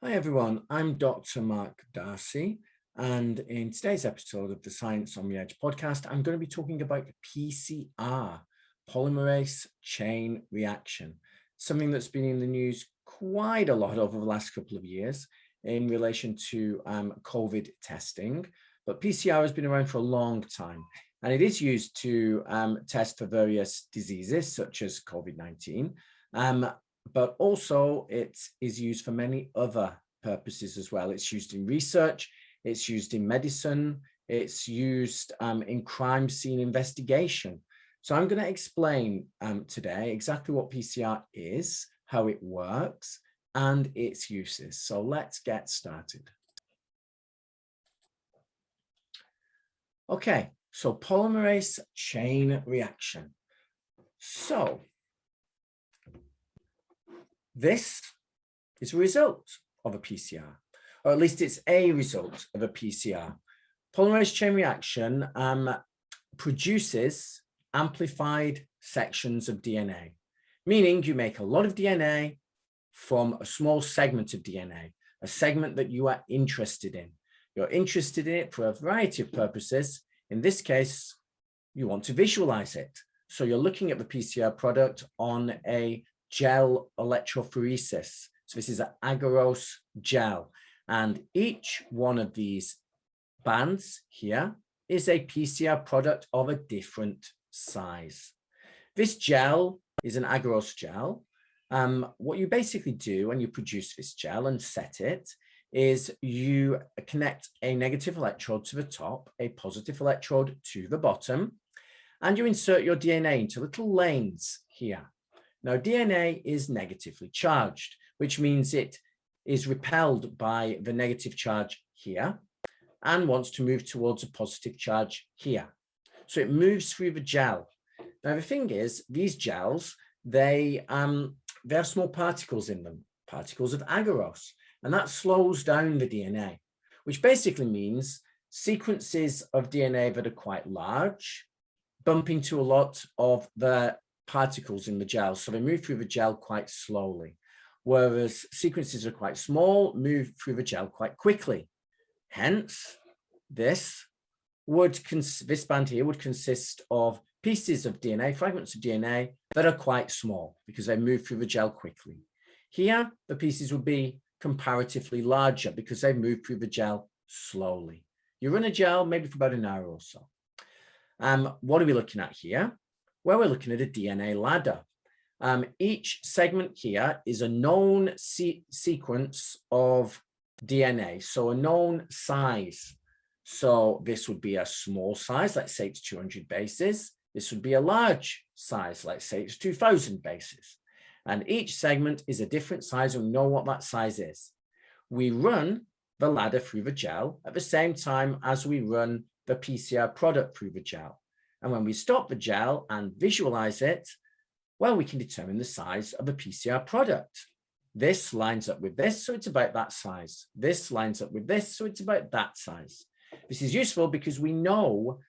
Hi everyone, I'm Dr. Mark Darcy, and in today's episode of the Science on the Edge podcast, I'm going to be talking about PCR, polymerase chain reaction, something that's been in the news quite a lot over the last couple of years in relation to COVID testing. But PCR has been around for a long time, and it is used to test for various diseases such as COVID-19. But also it is used for many other purposes as well. It's used in research, it's used in medicine, it's used in crime scene investigation. So I'm going to explain today exactly what PCR is, how it works, and its uses. So let's get started. Okay, so polymerase chain reaction. So this is a result of a PCR, or at least it's a result of a PCR. Polymerase chain reaction produces amplified sections of DNA, meaning you make a lot of DNA from a small segment of DNA, a segment that you are interested in. You're interested in it for a variety of purposes. In this case, you want to visualize it. So you're looking at the PCR product on a gel electrophoresis. So this is an agarose gel, and each one of these bands here is a PCR product of a different size. This gel is an agarose gel. What you basically do when you produce this gel and set it is you connect a negative electrode to the top, a positive electrode to the bottom, and you insert your DNA into little lanes here. Now, DNA is negatively charged, which means it is repelled by the negative charge here and wants to move towards a positive charge here. So it moves through the gel. Now, the thing is, these gels, they have small particles in them, particles of agarose, and that slows down the DNA, which basically means sequences of DNA that are quite large bump into a lot of the particles in the gel, so they move through the gel quite slowly, whereas sequences are quite small, move through the gel quite quickly. Hence, this band here would consist of pieces of DNA, fragments of DNA that are quite small because they move through the gel quickly. Here, the pieces would be comparatively larger because they move through the gel slowly. You run a gel maybe for about an hour or so. What are we looking at here? Well, we're looking at a DNA ladder. Each segment here is a known sequence of DNA, so a known size. So this would be a small size, let's say it's 200 bases. This would be a large size, let's say it's 2000 bases. And each segment is a different size, and we know what that size is. We run the ladder through the gel at the same time as we run the PCR product through the gel. And when we stop the gel and visualize it, well, we can determine the size of a PCR product. This lines up with this, so it's about that size. This lines up with this, so it's about that size. This is useful because we know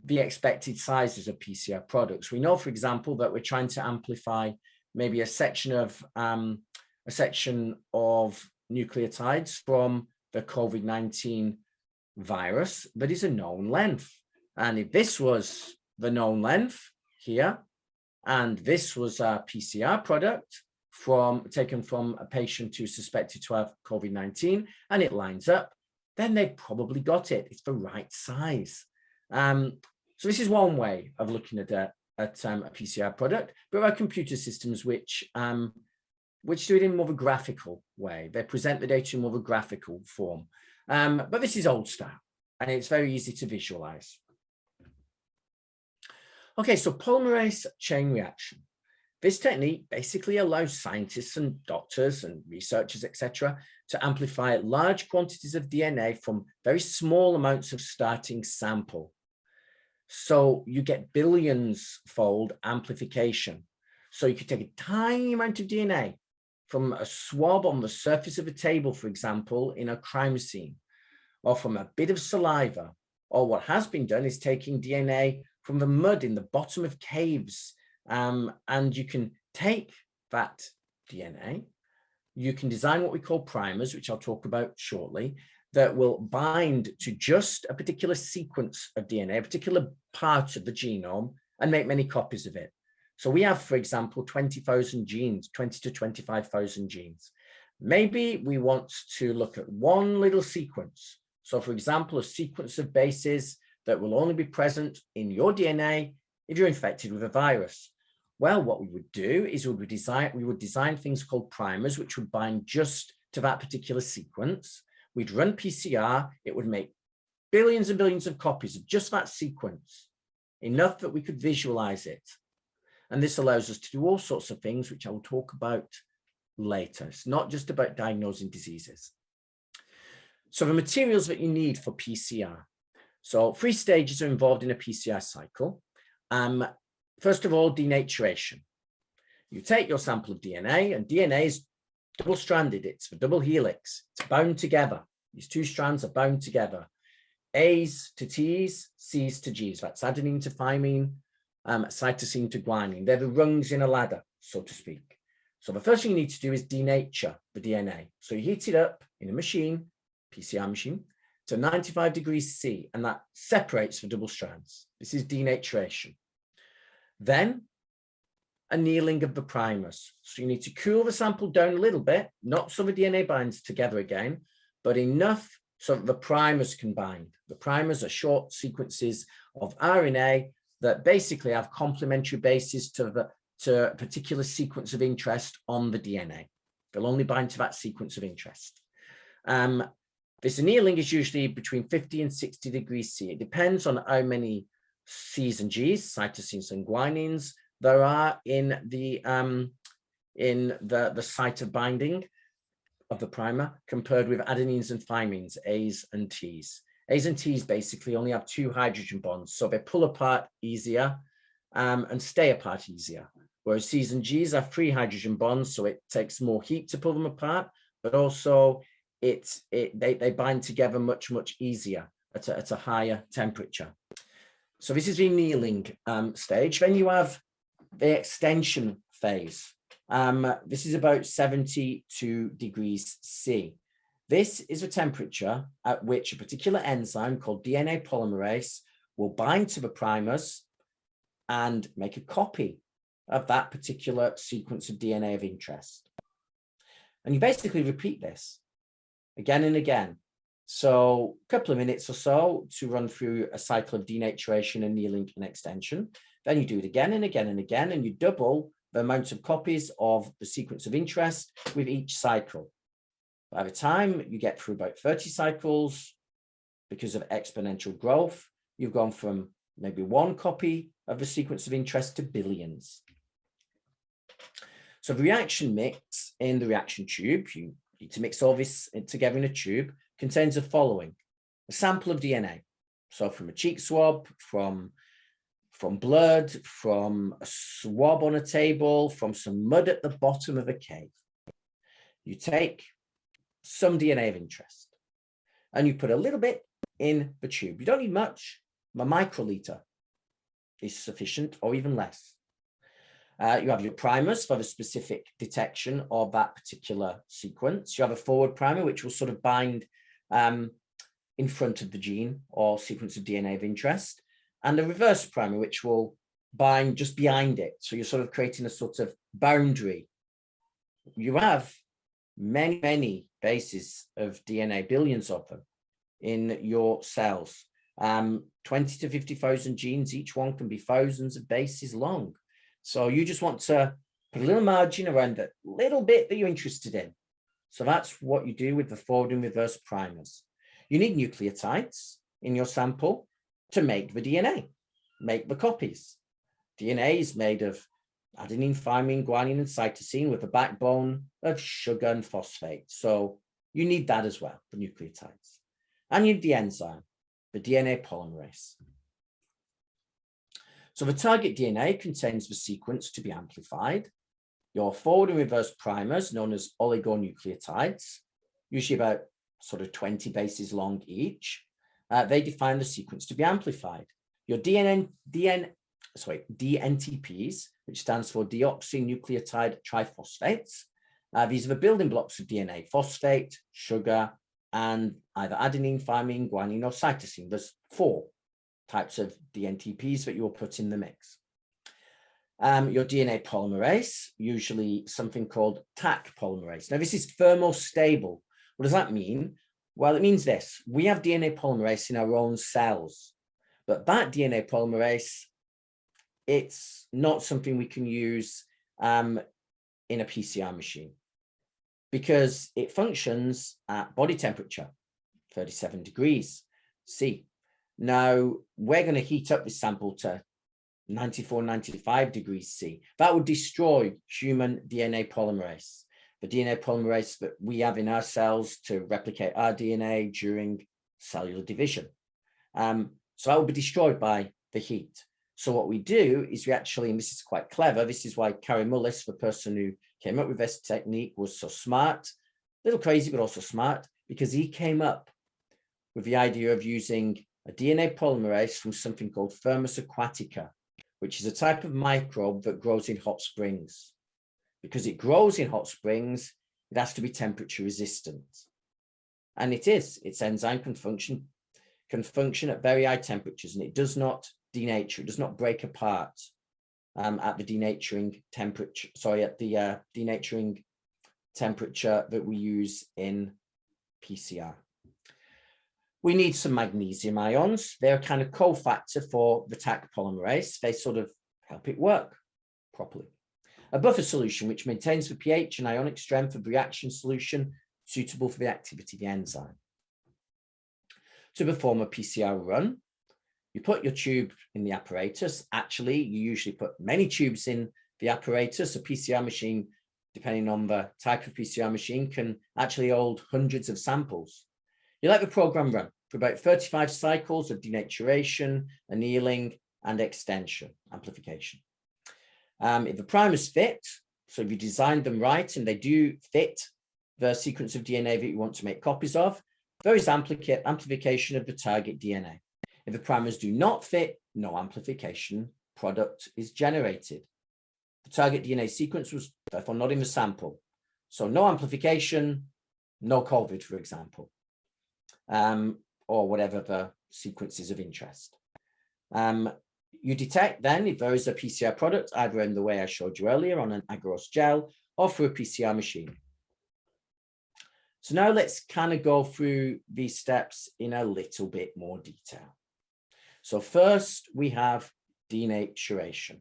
the expected sizes of PCR products. We know, for example, that we're trying to amplify maybe a section of nucleotides from the COVID-19 virus that is a known length. And if this was the known length here, and this was a PCR product taken from a patient who's suspected to have COVID-19, and it lines up, then they probably got it. It's the right size. So this is one way of looking at a PCR product. But there are computer systems which do it in more of a graphical way. They present the data in more of a graphical form. But this is old style, and it's very easy to visualize. Okay, so polymerase chain reaction. This technique basically allows scientists and doctors and researchers, etc., to amplify large quantities of DNA from very small amounts of starting sample. So you get billions-fold amplification. So you could take a tiny amount of DNA from a swab on the surface of a table, for example, in a crime scene, or from a bit of saliva, or what has been done is taking DNA from the mud in the bottom of caves, and you can take that DNA you can design what we call primers, which I'll talk about shortly, that will bind to just a particular sequence of DNA, a particular part of the genome, and make many copies of it. So we have, for example, 20,000 genes, 20 to 25,000 genes. Maybe we want to look at one little sequence. So for example, a sequence of bases that will only be present in your DNA if you're infected with a virus. Well, what we would do is we would design things called primers, which would bind just to that particular sequence. We'd run PCR, it would make billions and billions of copies of just that sequence, enough that we could visualize it. And this allows us to do all sorts of things, which I will talk about later. It's not just about diagnosing diseases. So the materials that you need for PCR. So 3 stages are involved in a PCR cycle. First of all, denaturation. You take your sample of DNA, and DNA is double-stranded. It's a double helix. It's bound together. These 2 strands are bound together. A's to T's, C's to G's. That's adenine to thymine, cytosine to guanine. They're the rungs in a ladder, so to speak. So the first thing you need to do is denature the DNA. So you heat it up in a machine, PCR machine, to 95 degrees C, and that separates the double strands. This is denaturation. Then annealing of the primers. So you need to cool the sample down a little bit, not so the DNA binds together again, but enough so that the primers can bind. The primers are short sequences of RNA that basically have complementary bases to a particular sequence of interest on the DNA. They'll only bind to that sequence of interest. This annealing is usually between 50 and 60 degrees C. It depends on how many C's and G's, cytosines and guanines, there are in the site of binding of the primer compared with adenines and thymines, A's and T's. A's and T's basically only have 2 hydrogen bonds, so they pull apart easier and stay apart easier. Whereas C's and G's have 3 hydrogen bonds, so it takes more heat to pull them apart, but also they bind together much easier at a higher temperature. So this is the annealing stage. Then you have the extension phase. This is about 72 degrees C. This is a temperature at which a particular enzyme called DNA polymerase will bind to the primers and make a copy of that particular sequence of DNA of interest. And you basically repeat this again and again. So a couple of minutes or so to run through a cycle of denaturation, annealing, and extension. Then you do it again and again and again, and you double the amount of copies of the sequence of interest with each cycle. By the time you get through about 30 cycles, because of exponential growth, you've gone from maybe 1 copy of the sequence of interest to billions. So the reaction mix in the reaction tube, you need to mix all this together in a tube, contains the following: a sample of DNA. So from a cheek swab, from blood, from a swab on a table, from some mud at the bottom of a cave. You take some DNA of interest and you put a little bit in the tube. You don't need much. A microliter is sufficient, or even less. You have your primers for the specific detection of that particular sequence. You have a forward primer, which will sort of bind in front of the gene or sequence of DNA of interest, and a reverse primer, which will bind just behind it. So you're sort of creating a sort of boundary. You have many bases of DNA, billions of them in your cells. 20 to 50,000 genes, each one can be thousands of bases long. So you just want to put a little margin around that little bit that you're interested in. So that's what you do with the forward and reverse primers. You need nucleotides in your sample to make the DNA, make the copies. DNA is made of adenine, thymine, guanine, and cytosine with a backbone of sugar and phosphate. So you need that as well, the nucleotides. And you need the enzyme, the DNA polymerase. So the target DNA contains the sequence to be amplified. Your forward and reverse primers, known as oligonucleotides, usually about sort of 20 bases long each, they define the sequence to be amplified. Your DNTPs, which stands for deoxynucleotide triphosphates, These are the building blocks of DNA: phosphate, sugar, and either adenine, thymine, guanine, or cytosine. There's 4 types of DNTPs that you'll put in the mix. Your DNA polymerase, usually something called Taq polymerase. Now, this is thermostable. What does that mean? Well, it means this: we have DNA polymerase in our own cells, but that DNA polymerase, it's not something we can use in a PCR machine because it functions at body temperature, 37 degrees C. Now, we're going to heat up this sample to 94, 95 degrees C. That would destroy human DNA polymerase, the DNA polymerase that we have in our cells to replicate our DNA during cellular division. So that will be destroyed by the heat. So what we do is we actually, and this is quite clever, this is why Kary Mullis, the person who came up with this technique, was so smart, a little crazy, but also smart, because he came up with the idea of using a DNA polymerase from something called Thermus aquatica, which is a type of microbe that grows in hot springs. Because it grows in hot springs, it has to be temperature resistant. And it is. Its enzyme can function at very high temperatures, and it does not denature, it does not break apart at the denaturing temperature, at the denaturing temperature that we use in PCR. We need some magnesium ions. They're a kind of cofactor for the Taq polymerase. They sort of help it work properly. A buffer solution which maintains the pH and ionic strength of the reaction solution suitable for the activity of the enzyme. To perform a PCR run, you put your tube in the apparatus. Actually, you usually put many tubes in the apparatus. A PCR machine, depending on the type of PCR machine, can actually hold hundreds of samples. You let the program run for about 35 cycles of denaturation, annealing, and extension, amplification. If the primers fit, so if you designed them right and they do fit the sequence of DNA that you want to make copies of, there is amplification of the target DNA. If the primers do not fit, no amplification product is generated. The target DNA sequence was therefore not in the sample. So no amplification, no COVID, for example, or whatever the sequence is of interest. You detect then if there is a PCR product, either in the way I showed you earlier on an agarose gel or through a PCR machine. So now let's kind of go through these steps in a little bit more detail. So first we have denaturation.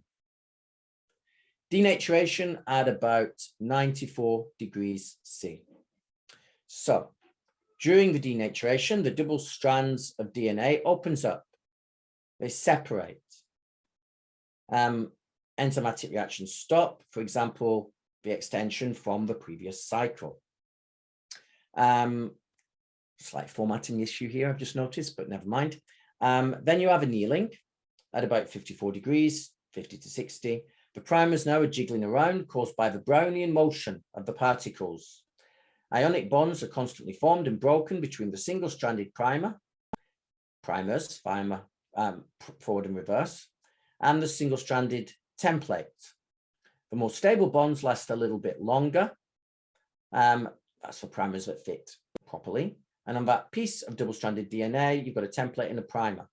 Denaturation at about 94 degrees C. So during the denaturation, the double strands of DNA opens up. They separate. Enzymatic reactions stop, for example, the extension from the previous cycle. Slight formatting issue here, I've just noticed, but never mind. Then you have annealing at about 54 degrees, 50 to 60. The primers now are jiggling around, caused by the Brownian motion of the particles. Ionic bonds are constantly formed and broken between the single-stranded primers, forward and reverse, and the single-stranded template. The more stable bonds last a little bit longer. That's for primers that fit properly. And on that piece of double-stranded DNA, you've got a template and a primer.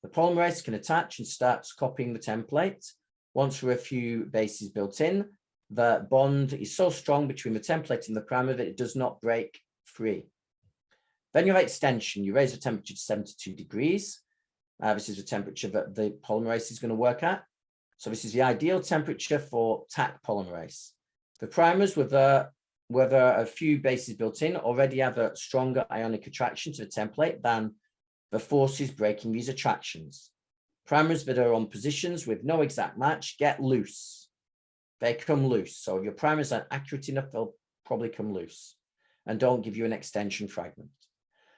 The polymerase can attach and starts copying the template. Once there are a few bases built in, the bond is so strong between the template and the primer that it does not break free. Then you have extension. You raise the temperature to 72 degrees. This is the temperature that the polymerase is going to work at. So this is the ideal temperature for Taq polymerase. The primers, where there are a few bases built in, already have a stronger ionic attraction to the template than the forces breaking these attractions. Primers that are on positions with no exact match get loose. They come loose. So if your primers aren't accurate enough, they'll probably come loose and don't give you an extension fragment.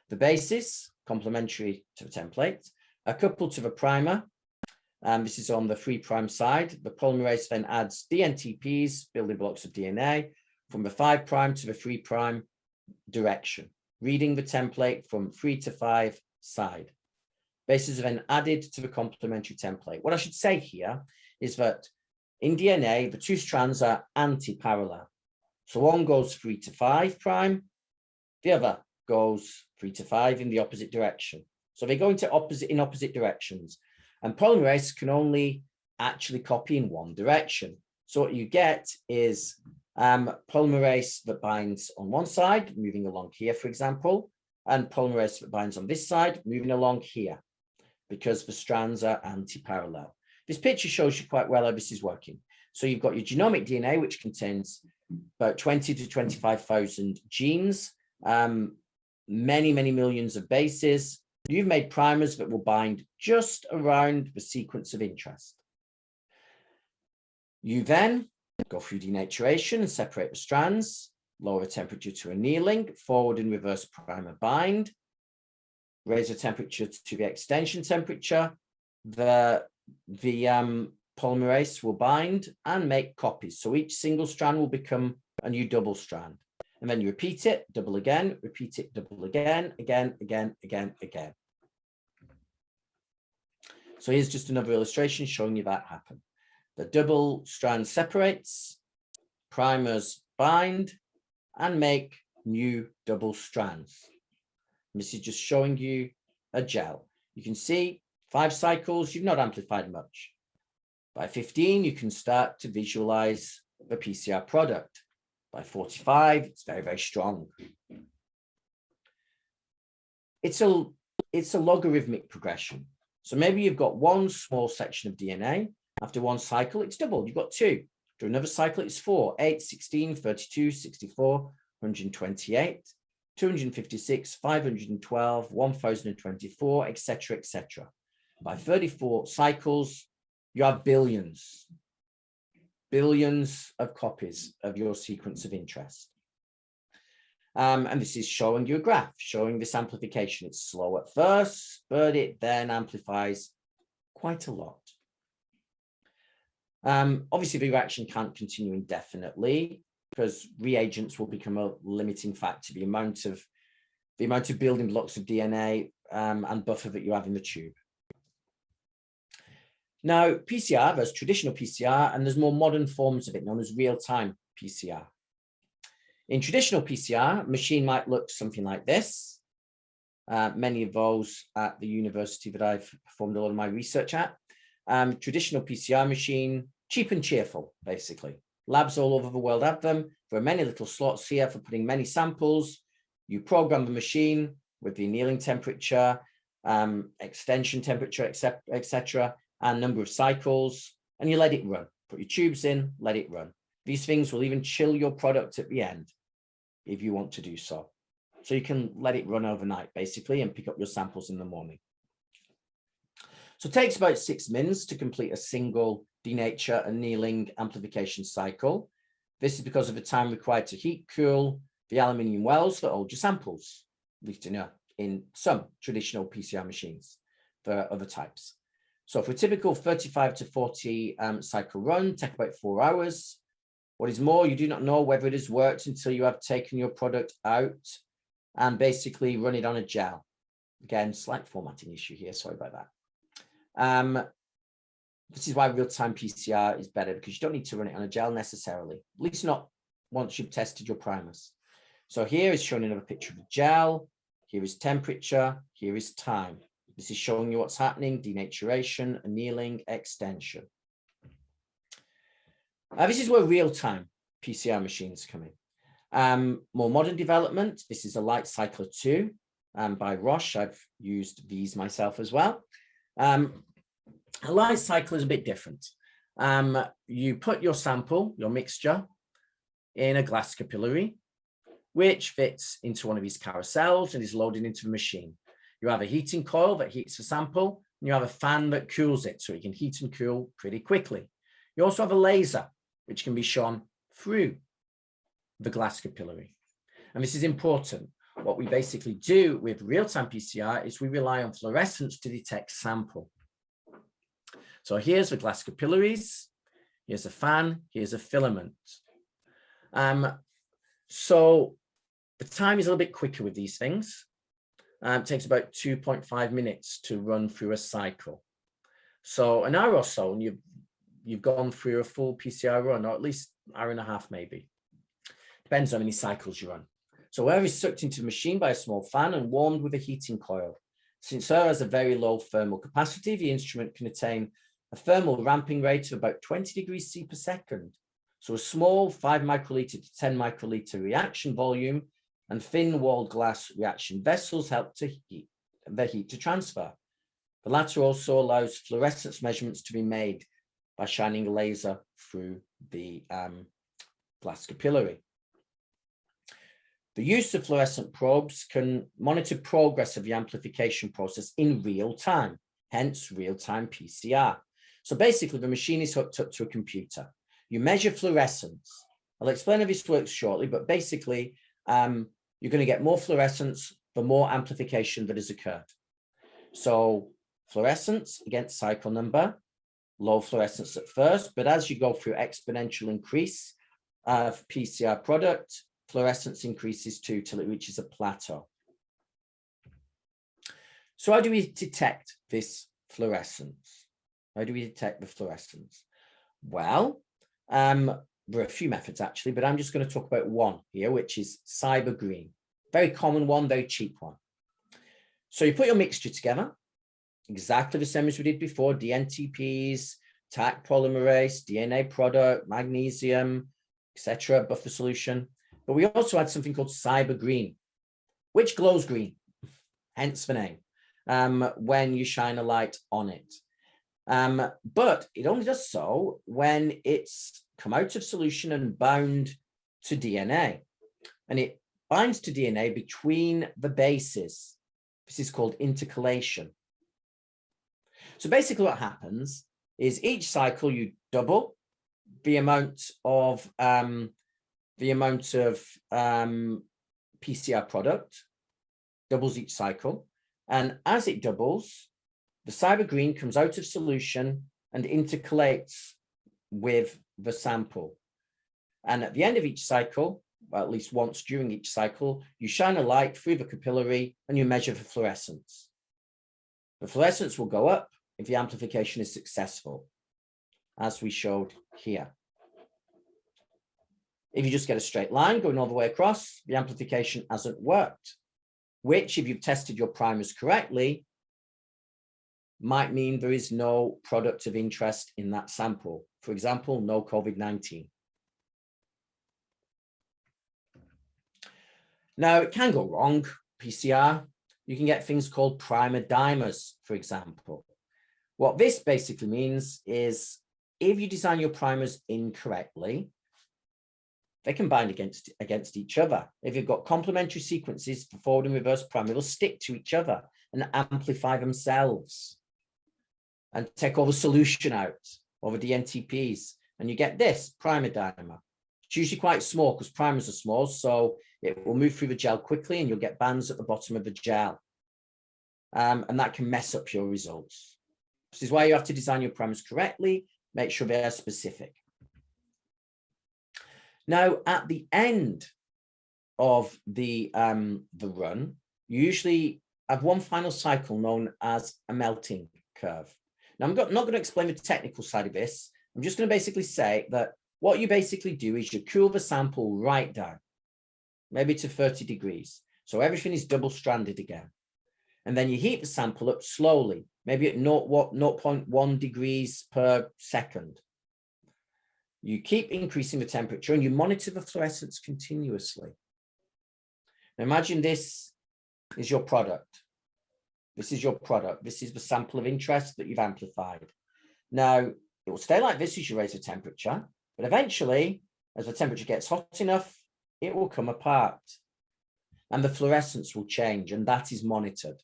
The bases, complementary to the template, are coupled to the primer. This is on the 3' side. The polymerase then adds DNTPs, building blocks of DNA, from the 5' to the 3' direction, reading the template from 3 to 5 side. Bases are then added to the complementary template. What I should say here is that in DNA, the 2 strands are anti-parallel. So one goes 3 to 5 prime, the other goes 3 to 5 in the opposite direction. So they go into opposite directions, and polymerase can only actually copy in one direction. So what you get is polymerase that binds on one side, moving along here, for example, and polymerase that binds on this side, moving along here, because the strands are anti-parallel. This picture shows you quite well how this is working. So you've got your genomic DNA, which contains about 20 to 25,000 genes, many millions of bases. You've made primers that will bind just around the sequence of interest. You then go through denaturation and separate the strands, lower the temperature to annealing, forward and reverse primer bind, raise the temperature to the extension temperature. The polymerase will bind and make copies. So each single strand will become a new double strand. And then you repeat it, double again, repeat it, double again, again. So here's just another illustration showing you that happen. The double strand separates, primers bind, and make new double strands. And this is just showing you a gel. You can see 5 cycles, you've not amplified much. By 15, you can start to visualize the PCR product. By 45, it's very strong. It's a logarithmic progression. So maybe you've got one small section of DNA. After one cycle, it's doubled. You've got 2. After another cycle, it's 4, 8, 16, 32, 64, 128, 256, 512, 1024, etc., etc. By 34 cycles, you have billions of copies of your sequence of interest. And this is showing you a graph, showing this amplification. It's slow at first, but it then amplifies quite a lot. Obviously, the reaction can't continue indefinitely because reagents will become a limiting factor, the amount of building blocks of DNA and buffer that you have in the tube. Now, PCR, there's traditional PCR, and there's more modern forms of it known as real-time PCR. In traditional PCR, a machine might look something like this. Many of those at the university that I've performed a lot of my research at. Traditional PCR machine, cheap and cheerful, basically. Labs all over the world have them. There are many little slots here for putting many samples. You program the machine with the annealing temperature, extension temperature, etc., and number of cycles, and you let it run. Put your tubes in, let it run. These things will even chill your product at the end if you want to do so. So you can let it run overnight, basically, and pick up your samples in the morning. So it takes about 6 minutes to complete a single denature, annealing, amplification cycle. This is because of the time required to heat cool the aluminium wells that hold your samples, at least in some traditional PCR machines. There are other types. So for a typical 35 to 40 cycle run, take about 4 hours. What is more, you do not know whether it has worked until you have taken your product out and basically run it on a gel. Again, slight formatting issue here, sorry about that. This is why real-time PCR is better, because you don't need to run it on a gel necessarily, at least not once you've tested your primers. So here is showing another picture of a gel. Here is temperature, here is time. This is showing you what's happening, denaturation, annealing, extension. This is where real-time PCR machines come in. More modern development, this is a light cycler 2 by Roche. I've used these myself as well. A light cycler is a bit different. You put your sample, your mixture, in a glass capillary, which fits into one of these carousels and is loaded into the machine. You have a heating coil that heats the sample, and you have a fan that cools it, so you can heat and cool pretty quickly. You also have a laser, which can be shone through the glass capillary. And this is important. What we basically do with real-time PCR is we rely on fluorescence to detect sample. So here's the glass capillaries, here's a fan, here's a filament. So the time is a little bit quicker with these things. It takes about 2.5 minutes to run through a cycle. So an hour or so, and you've gone through a full PCR run, or at least an hour and a half maybe. depends on how many cycles you run. So air is sucked into the machine by a small fan and warmed with a heating coil. Since air has a very low thermal capacity, the instrument can attain a thermal ramping rate of about 20 degrees C per second. So a small 5 microliter to 10 microliter reaction volume and thin-walled glass reaction vessels help to heat the heat to transfer. The latter also allows fluorescence measurements to be made by shining a laser through the glass capillary. The use of fluorescent probes can monitor progress of the amplification process in real time, hence real-time PCR. So basically, the machine is hooked up to a computer. You measure fluorescence. I'll explain how this works shortly, but basically, you're going to get more fluorescence the more amplification that has occurred. So fluorescence against cycle number, low fluorescence at first, but as you go through exponential increase of PCR product, fluorescence increases too till it reaches a plateau. So how do we detect this fluorescence? How do we detect the fluorescence? Well, there are a few methods actually, but I'm just going to talk about one here, which is cyber green. Very common one, very cheap one. So you put your mixture together, exactly the same as we did before, DNTPs, Taq polymerase, DNA product, magnesium, etc., buffer solution. But we also had something called cyber green, which glows green, hence the name, when you shine a light on it. But it only does so when it's come out of solution and bound to DNA. And it binds to DNA between the bases. This is called intercalation. So basically what happens is each cycle you double the amount of PCR product, doubles each cycle. And as it doubles, the cyber green comes out of solution and intercalates with the sample. And at the end of each cycle, well, at least once during each cycle, you shine a light through the capillary and you measure the fluorescence. The fluorescence will go up if the amplification is successful, as we showed here. If you just get a straight line going all the way across, the amplification hasn't worked, which, if you've tested your primers correctly, might mean there is no product of interest in that sample. For example, no COVID-19. Now, it can go wrong, PCR. You can get things called primer dimers, for example. What this basically means is if you design your primers incorrectly, they can bind against each other. If you've got complementary sequences for forward and reverse primer, they'll stick to each other and amplify themselves and take all the solution out over the NTPs. And you get this primer dimer. It's usually quite small because primers are small, so it will move through the gel quickly and you'll get bands at the bottom of the gel. And that can mess up your results. This is why you have to design your primers correctly, make sure they are specific. Now, at the end of the run, you usually have one final cycle known as a melting curve. Now, I'm not going to explain the technical side of this. I'm just going to basically say that what you basically do is you cool the sample right down, maybe to 30 degrees. So everything is double-stranded again. And then you heat the sample up slowly, maybe at 0.1 degrees per second. You keep increasing the temperature and you monitor the fluorescence continuously. Now imagine this is your product. This is your product. This is the sample of interest that you've amplified. Now, it will stay like this as you raise the temperature, but eventually, as the temperature gets hot enough, it will come apart and the fluorescence will change, and that is monitored.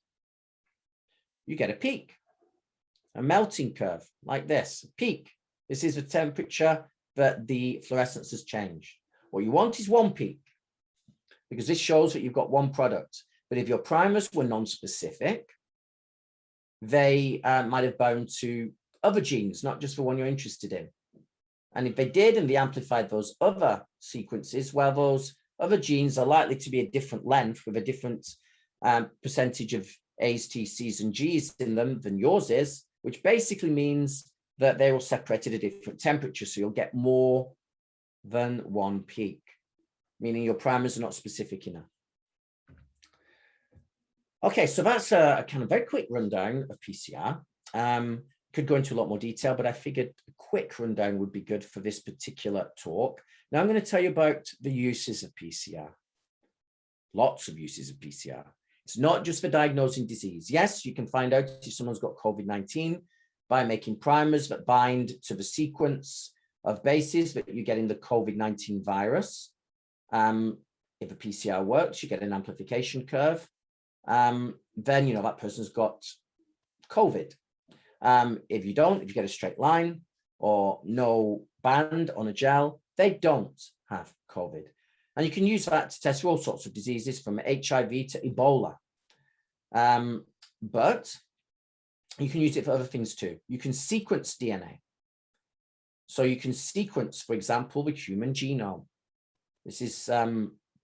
You get a peak, a melting curve like this, a peak. This is the temperature that the fluorescence has changed. What you want is one peak, because this shows that you've got one product. But if your primers were non-specific, they might have bound to other genes, not just the one you're interested in. And if they did, and they amplified those other sequences, well, those other genes are likely to be a different length with a different percentage of A's, T's, C's, and G's in them than yours is, which basically means that they're all separated at a different temperature. So you'll get more than one peak. meaning your primers are not specific enough. Okay, so that's a kind of very quick rundown of PCR. Could go into a lot more detail, but I figured a quick rundown would be good for this particular talk. Now I'm going to tell you about the uses of PCR. Lots of uses of PCR. It's not just for diagnosing disease. Yes, you can find out if someone's got COVID-19 by making primers that bind to the sequence of bases that you get in the COVID-19 virus. If a PCR works, you get an amplification curve. Then, that person's got COVID. If you don't, if you get a straight line or no band on a gel, they don't have COVID. And you can use that to test for all sorts of diseases from HIV to Ebola. But you can use it for other things too. You can sequence DNA. So you can sequence, for example, the human genome. This is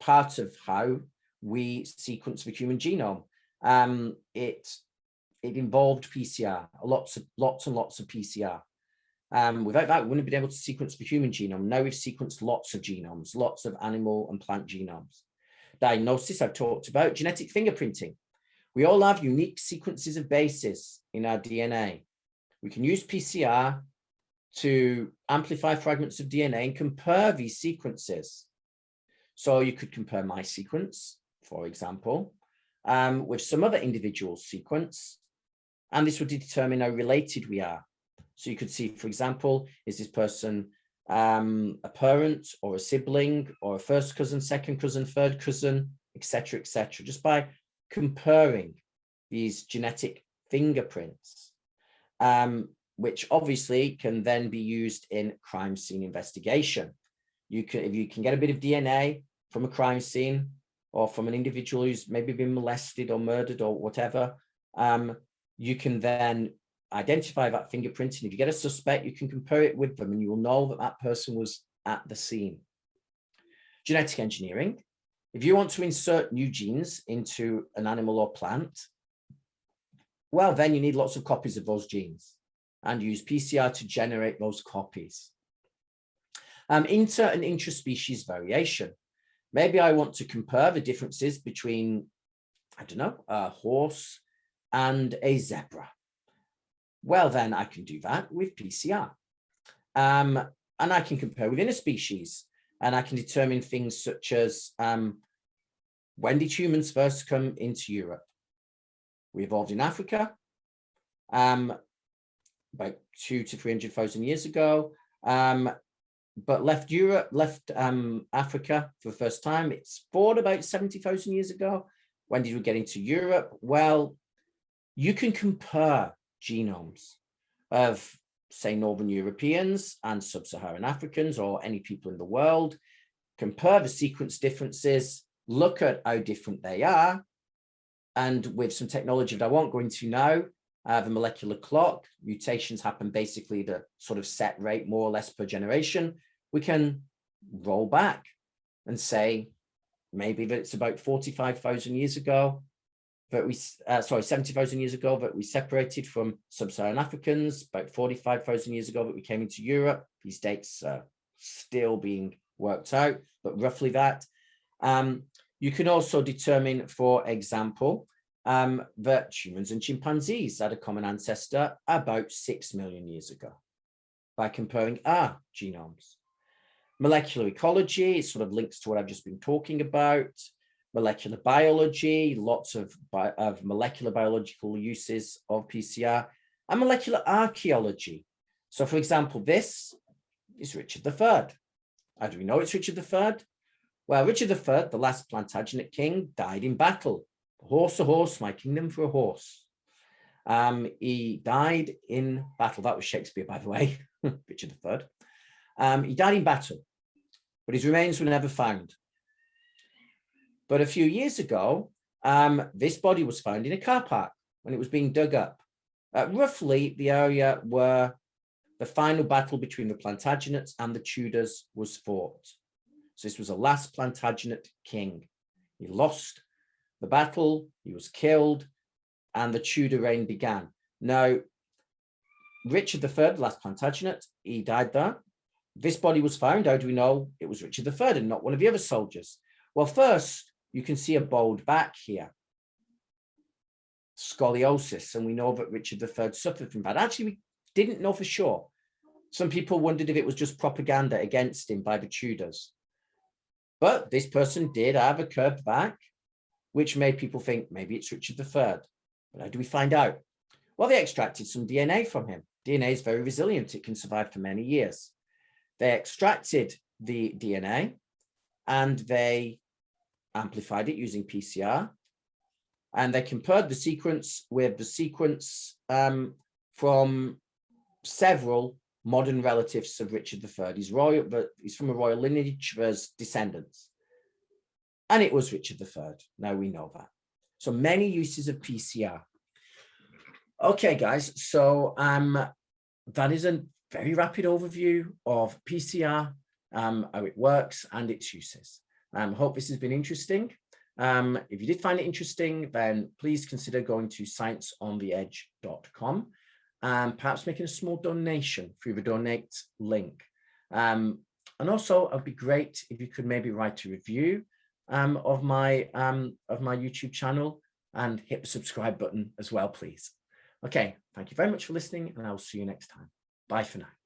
part of how we sequence the human genome. It involved PCR, lots and lots of PCR. Without that, we wouldn't have been able to sequence the human genome. Now we've sequenced lots of genomes, lots of animal and plant genomes. Diagnosis, I've talked about. Genetic fingerprinting. We all have unique sequences of bases in our DNA. We can use PCR to amplify fragments of DNA and compare these sequences. So you could compare my sequence, for example, with some other individual's sequence, and this would determine how related we are. So you could see, for example, is this person a parent or a sibling or a first cousin, second cousin, third cousin, etc., just by comparing these genetic fingerprints, which obviously can then be used in crime scene investigation. If you can get a bit of DNA from a crime scene or from an individual who's maybe been molested or murdered or whatever, you can then identify that fingerprint. And if you get a suspect, you can compare it with them and you will know that that person was at the scene. Genetic engineering. If you want to insert new genes into an animal or plant, well, then you need lots of copies of those genes and use PCR to generate those copies. Inter and intraspecies variation. Maybe I want to compare the differences between, I don't know, a horse and a zebra. Well, then I can do that with PCR. And I can compare within a species, and I can determine things such as when did humans first come into Europe? We evolved in Africa about 200 to 300,000 years ago, but left Africa for the first time. It's thought about 70,000 years ago. When did we get into Europe? Well, you can compare genomes of, say, Northern Europeans and Sub-Saharan Africans or any people in the world, compare the sequence differences, look at how different they are, and with some technology that I won't go into now, the molecular clock, mutations happen basically at a sort of set rate, more or less per generation. We can roll back and say maybe that it's about 45,000 years ago that we, 70,000 years ago that we separated from Sub-Saharan Africans, about 45,000 years ago that we came into Europe. These dates are still being worked out, but roughly that. You can also determine, for example, that humans and chimpanzees had a common ancestor about 6 million years ago by comparing our genomes. Molecular ecology, it sort of links to what I've just been talking about. Molecular biology, lots of molecular biological uses of PCR, and molecular archaeology. So, for example, this is Richard III. How do we know it's Richard III? Well, Richard III, the last Plantagenet king, died in battle. A horse, my kingdom for a horse. He died in battle. That was Shakespeare, by the way, Richard III. He died in battle, but his remains were never found. But a few years ago, this body was found in a car park when it was being dug up, roughly the area where the final battle between the Plantagenets and the Tudors was fought. So this was the last Plantagenet king. He lost the battle, he was killed, and the Tudor reign began. Now, Richard III, the last Plantagenet, he died there. this body was found. How do we know it was Richard III and not one of the other soldiers? Well, first, you can see a bowed back here, scoliosis, and we know that Richard III suffered from that. Actually, we didn't know for sure. Some people wondered if it was just propaganda against him by the Tudors. But this person did have a curved back, which made people think maybe it's Richard III. But how do we find out? Well, they extracted some DNA from him. DNA is very resilient. It can survive for many years. They extracted the DNA and they amplified it using PCR. And they compared the sequence with the sequence from several modern relatives of Richard III. He's royal, but he's from a royal lineage, there's descendants. And it was Richard III. Now we know that. So many uses of PCR. Okay, guys, so that is a very rapid overview of PCR, how it works and its uses. Hope this has been interesting. If you did find it interesting, then please consider going to scienceontheedge.com and perhaps making a small donation through the donate link. And also, it'd be great if you could maybe write a review of my YouTube channel and hit the subscribe button as well, please. Okay, thank you very much for listening, and I'll see you next time. Bye for now.